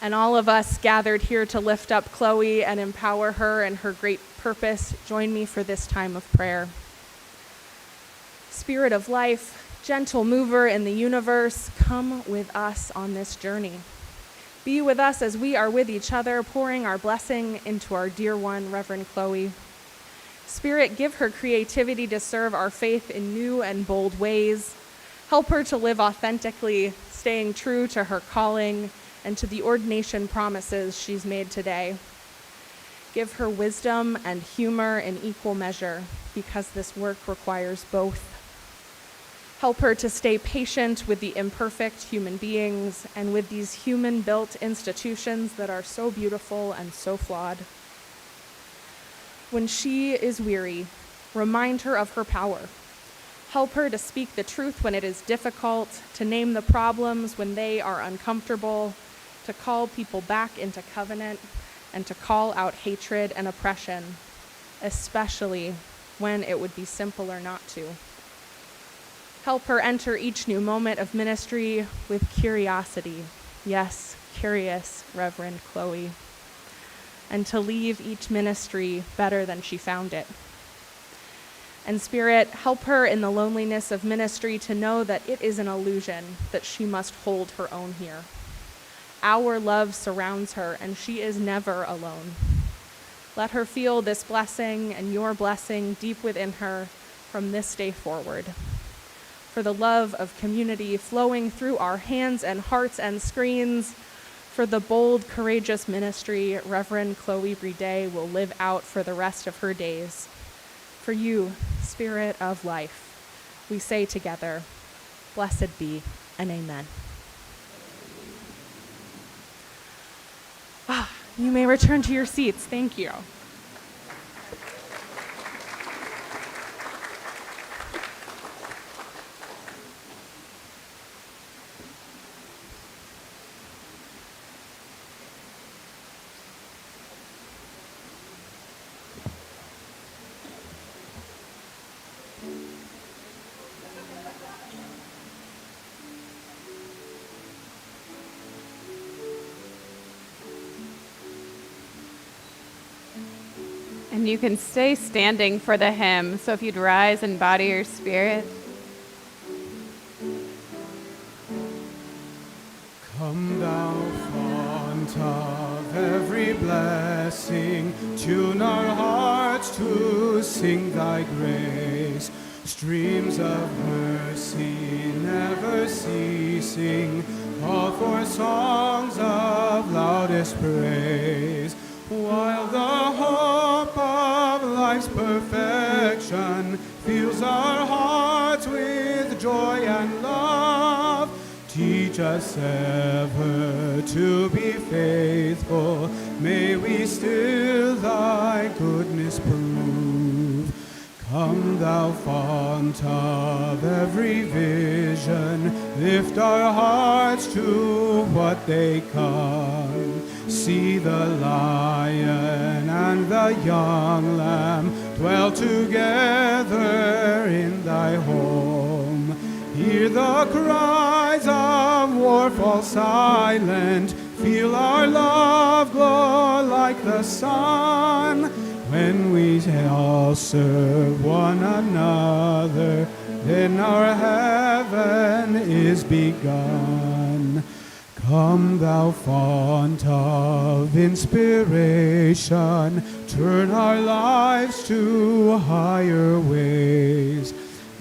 And all of us gathered here to lift up Chloe and empower her and her great purpose, join me for this time of prayer. Spirit of life, gentle mover in the universe, come with us on this journey. Be with us as we are with each other, pouring our blessing into our dear one, Reverend Chloe. Spirit, give her creativity to serve our faith in new and bold ways. Help her to live authentically, staying true to her calling and to the ordination promises she's made today. Give her wisdom and humor in equal measure, because this work requires both. Help her to stay patient with the imperfect human beings and with these human-built institutions that are so beautiful and so flawed. When she is weary, remind her of her power. Help her to speak the truth when it is difficult, to name the problems when they are uncomfortable, to call people back into covenant, and to call out hatred and oppression, especially when it would be simpler not to. Help her enter each new moment of ministry with curiosity. Yes, curious, Reverend Chloe. And to leave each ministry better than she found it. And Spirit, help her in the loneliness of ministry to know that it is an illusion that she must hold her own here. Our love surrounds her, and she is never alone. Let her feel this blessing and your blessing deep within her from this day forward. For the love of community flowing through our hands and hearts and screens, for the bold, courageous ministry Reverend Chloe Bride will live out for the rest of her days. For you, Spirit of life, we say together, blessed be and amen. You may return to your seats. Thank you. And you can stay standing for the hymn, so if you'd rise and body your spirit. Come thou fount of every blessing, tune our hearts to sing thy grace. Streams of mercy never ceasing, call for songs of loudest praise. While the hope of life's perfection fills our hearts with joy and love, teach us ever to be faithful. May we still thy goodness prove. Come thou fount of every vision, lift our hearts to what they come. See the lion and the young lamb dwell together in thy home. Hear the cries of war fall silent, feel our love glow like the sun. When we all serve one another, then our heaven is begun. Come thou fount of inspiration, turn our lives to higher ways.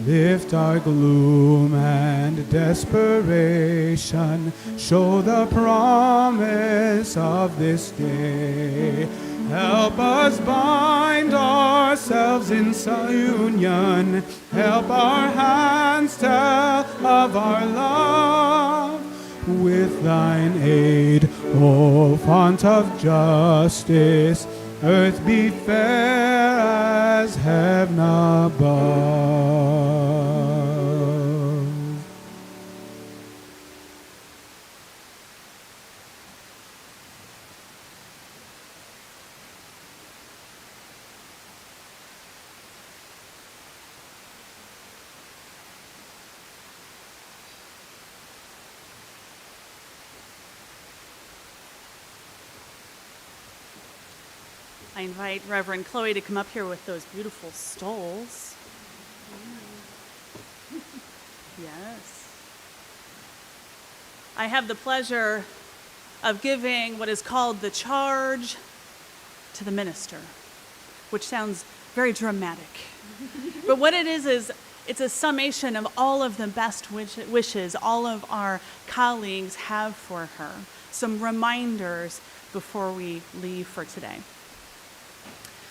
Lift our gloom and desperation, show the promise of this day. Help us bind ourselves in union, help our hands tell of our love. With thine aid, O fount of justice, earth be fair as heaven above. I invite Reverend Chloe to come up here with those beautiful stoles. Yes. I have the pleasure of giving what is called the charge to the minister, which sounds very dramatic. But what it is it's a summation of all of the best wishes all of our colleagues have for her. Some reminders before we leave for today.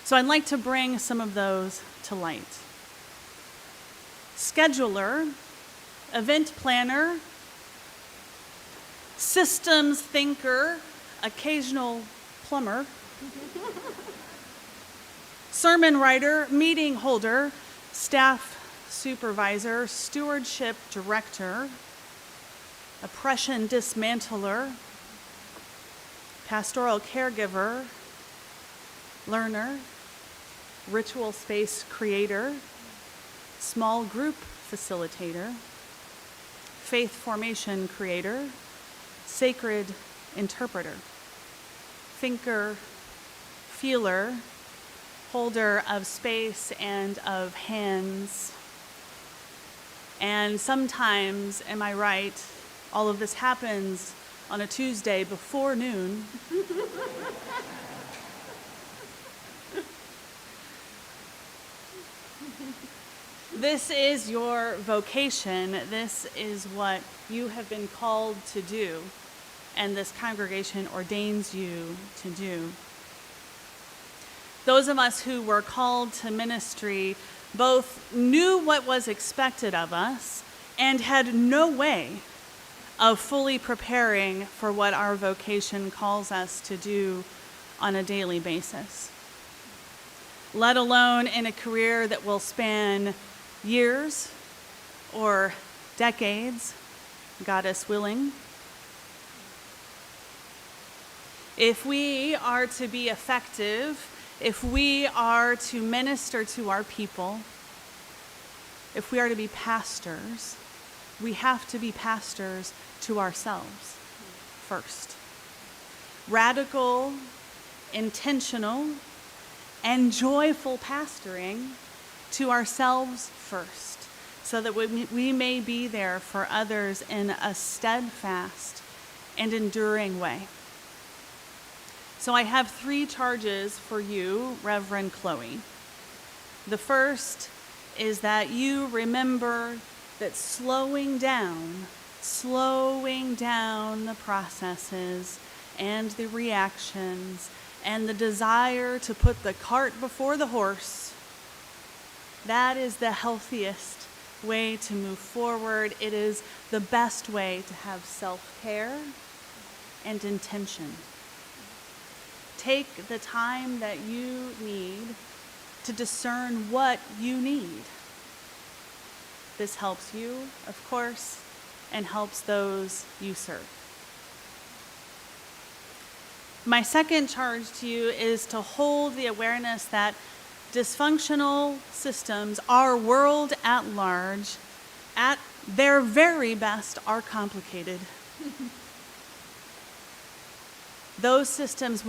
So I'd like to bring some of those to light. Scheduler, event planner, systems thinker, occasional plumber, sermon writer, meeting holder, staff supervisor, stewardship director, oppression dismantler, pastoral caregiver, learner, ritual space creator, small group facilitator, faith formation creator, sacred interpreter, thinker, feeler, holder of space and of hands. And sometimes, am I right, all of this happens on a Tuesday before noon. This is your vocation. This is what you have been called to do, and this congregation ordains you to do. Those of us who were called to ministry both knew what was expected of us and had no way of fully preparing for what our vocation calls us to do on a daily basis, let alone in a career that will span years or decades, goddess willing. If we are to be effective, if we are to minister to our people, if we are to be pastors, we have to be pastors to ourselves first. Radical, intentional, and joyful pastoring to ourselves first, so that we may be there for others in a steadfast and enduring way. So I have 3 charges for you, Reverend Chloe. The first is that you remember that slowing down the processes and the reactions and the desire to put the cart before the horse, that is the healthiest way to move forward. It is the best way to have self-care and intention. Take the time that you need to discern what you need. This helps you, of course, and helps those you serve. My second charge to you is to hold the awareness that dysfunctional systems, our world at large, at their very best, are complicated. Those systems will